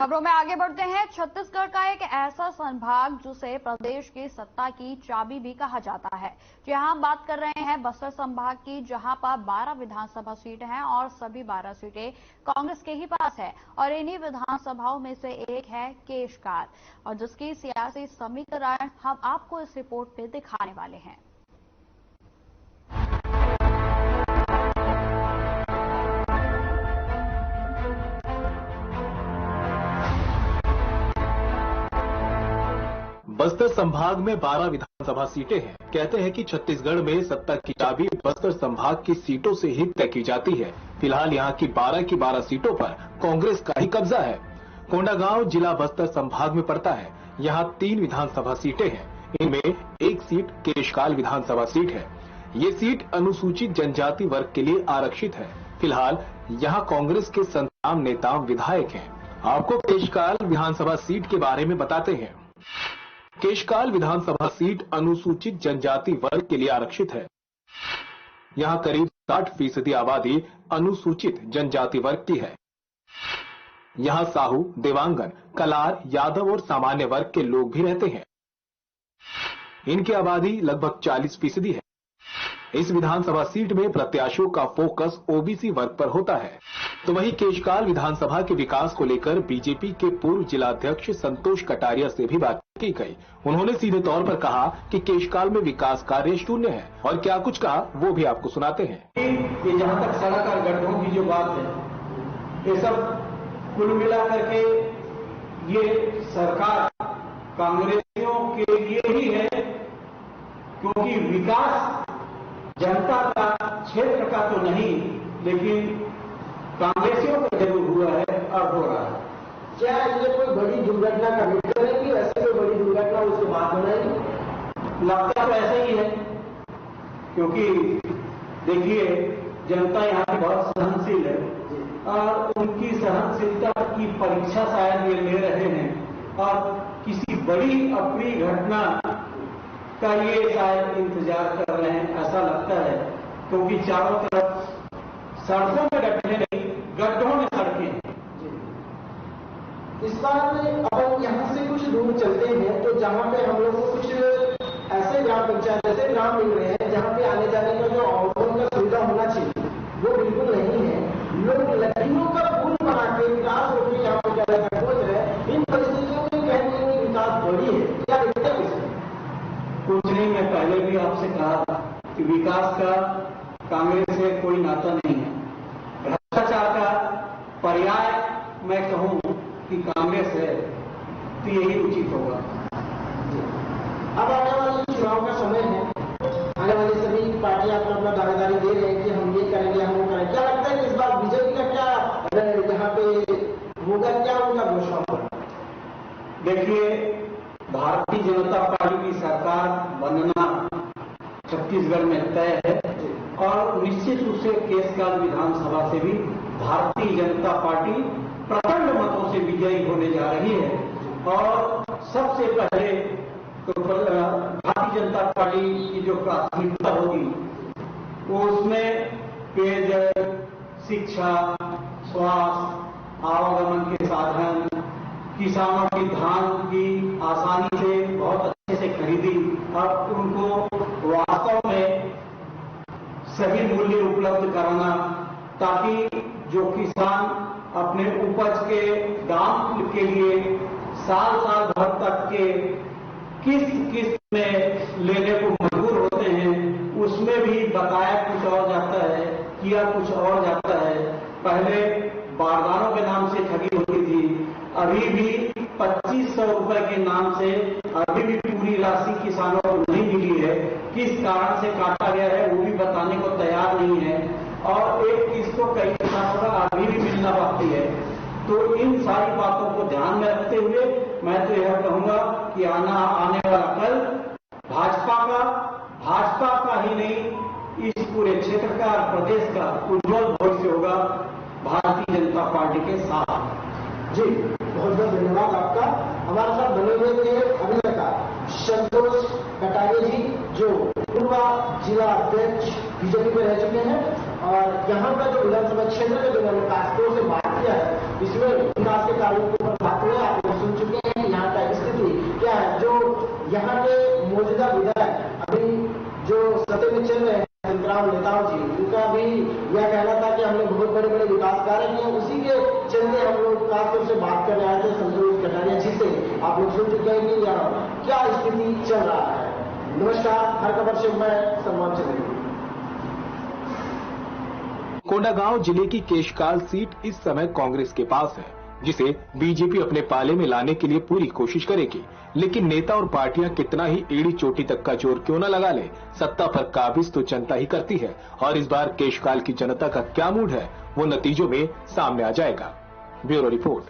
खबरों में आगे बढ़ते हैं। छत्तीसगढ़ का एक ऐसा संभाग जिसे प्रदेश की सत्ता की चाबी भी कहा जाता है। यहां हम बात कर रहे हैं बस्तर संभाग की, जहां पर 12 विधानसभा सीट हैं और सभी 12 सीटें कांग्रेस के ही पास है। और इन्हीं विधानसभाओं में से एक है केशकाल, और जिसकी सियासी समीकरण हम आपको इस रिपोर्ट में दिखाने वाले हैं। बस्तर संभाग में 12 विधानसभा सीटें हैं। कहते हैं कि छत्तीसगढ़ में सत्ता की चाबी बस्तर संभाग की सीटों से ही तय की जाती है। फिलहाल यहां की 12 सीटों पर कांग्रेस का ही कब्जा है। कोंडागांव जिला बस्तर संभाग में पड़ता है। यहां 3 विधानसभा सीटें हैं। इनमें एक सीट केशकाल विधानसभा सीट है। ये सीट अनुसूचित जनजाति वर्ग के लिए आरक्षित है। फिलहाल यहाँ कांग्रेस के संताम नेताम विधायक हैं। आपको केशकाल विधानसभा सीट के बारे में बताते हैं। केशकाल विधानसभा सीट अनुसूचित जनजाति वर्ग के लिए आरक्षित है। यहां करीब 60% आबादी अनुसूचित जनजाति वर्ग की है। यहां साहू, देवांगन, कलार, यादव और सामान्य वर्ग के लोग भी रहते हैं। इनकी आबादी लगभग 40% है। इस विधानसभा सीट में प्रत्याशियों का फोकस ओबीसी वर्ग पर होता है। तो वहीं केशकाल विधानसभा के विकास को लेकर बीजेपी के पूर्व जिलाध्यक्ष संतोष कटारिया से भी बात की गई। उन्होंने सीधे तौर पर कहा कि केशकाल में विकास कार्य शून्य है, और क्या कुछ कहा वो भी आपको सुनाते हैं। ये जहाँ तक सड़क और गड्ढों की जो बात है, ये सब कुल मिलाकर के ये सरकार कांग्रेसियों के लिए ही है, क्योंकि विकास जनता का, क्षेत्र का तो नहीं, लेकिन कांग्रेसियों का जरूर हुआ है और हो रहा है। क्या ये कोई बड़ी दुर्घटना का मित्र है कि ऐसी कोई बड़ी दुर्घटना उसके बाद बनाएगी? लगता तो ऐसा ही है, क्योंकि देखिए जनता यहाँ की बहुत सहनशील है और उनकी सहनशीलता की परीक्षा शायद ये ले रहे हैं, और किसी बड़ी अप्रिय घटना का ये शायद इंतजार कर रहे हैं, ऐसा लगता है। क्योंकि चारों तरफ सड़कों में गड्ढे नहीं, गड्ढों में सड़कें हैं। इस बार अब यहाँ से कुछ दूर चलते हैं तो जहाँ पे हम लोग को कुछ ऐसे ग्राम पंचायत, ऐसे ग्राम मिल रहे हैं जहाँ पे आने जाने का जो आवागमन का सुविधा होना चाहिए वो बिल्कुल नहीं है। लोग लकड़ियों का पुल बना के विकास होने यहाँ पे जाने का सोच रहे हैं। इन परिस्थितियों में कहने में विकास बढ़ी है, क्या देखते हैं इसमें? कुछ नहीं, मैं पहले भी आपसे कहा कि विकास का कांग्रेस से कोई नाता नहीं है। भ्रष्टाचार का पर्याय मैं कहूं कि कांग्रेस है तो यही उचित होगा। अब आने वाले चुनाव का समय है, आने वाली सभी पार्टियां अपना दावेदारी दे रहे हैं कि हम ये करेंगे, हम वो करेंगे। क्या लगता है कि इस बार बीजेपी का क्या यहाँ पे होगा, क्या उनका घोषणा होगा? देखिए, भारतीय जनता पार्टी की सरकार बनना छत्तीसगढ़ में तय है, और निश्चित रूप से केशकाल विधानसभा से भी भारतीय जनता पार्टी प्रचंड मतों से विजयी होने जा रही है। और सबसे पहले तो भारतीय जनता पार्टी की जो प्राथमिकता होगी वो उसमें पेयजल, शिक्षा, स्वास्थ्य, आवागमन के साधन, किसानों की धान की आसानी से बहुत अच्छे से खरीदी और उनको वास्तव में सही मूल्य उपलब्ध कराना, ताकि जो किसान अपने उपज के दाम के लिए साल भर तक के किस्त में लेने को मजबूर होते हैं, उसमें भी बकाया कुछ और जाता है, किया कुछ और जाता है। पहले बारदानों के नाम से ठगी होती थी, अभी भी 2500 रुपए के नाम से अभी भी पूरी राशि किसानों को नहीं मिली है। किस कारण से काटा गया है वो भी बताने को तैयार नहीं है, और एक किस्त तो कई किसानों का अभी भी मिलना बाकी है। तो इन सारी बातों को ध्यान में रखते हुए मैं तो यह कहूंगा कि आने वाला कल भाजपा का ही नहीं, इस पूरे क्षेत्र का, प्रदेश का उज्जवल भविष्य होगा भारतीय जनता पार्टी के साथ। जी, बहुत बहुत धन्यवाद आपका। हमारे साथ बने हुए थे अभिनेता संतोष कटारिया जी, जो पूर्व जिला अध्यक्ष बीजेपी में रह चुके हैं, और यहाँ का जो विधानसभा क्षेत्र का जो विकास से बात किया है, इसमें विकास के कार्यों के ऊपर बात लाभकारक है, उसी के चलते हम लोग खासतौर से बात कर रहे थे संतोष कटारिया जी से। आप लोग सुन चुके हैं कि क्या स्थिति चल रहा है। नमस्कार, हर खबर से मैं सलमान चंद्र। कोंडागांव जिले की केशकाल सीट इस समय कांग्रेस के पास है, जिसे बीजेपी अपने पाले में लाने के लिए पूरी कोशिश करेगी। लेकिन नेता और पार्टियां कितना ही एड़ी चोटी तक का जोर क्यों न लगा ले, सत्ता पर काबिज तो जनता ही करती है। और इस बार केशकाल की जनता का क्या मूड है, वो नतीजों में सामने आ जाएगा। Bureau report.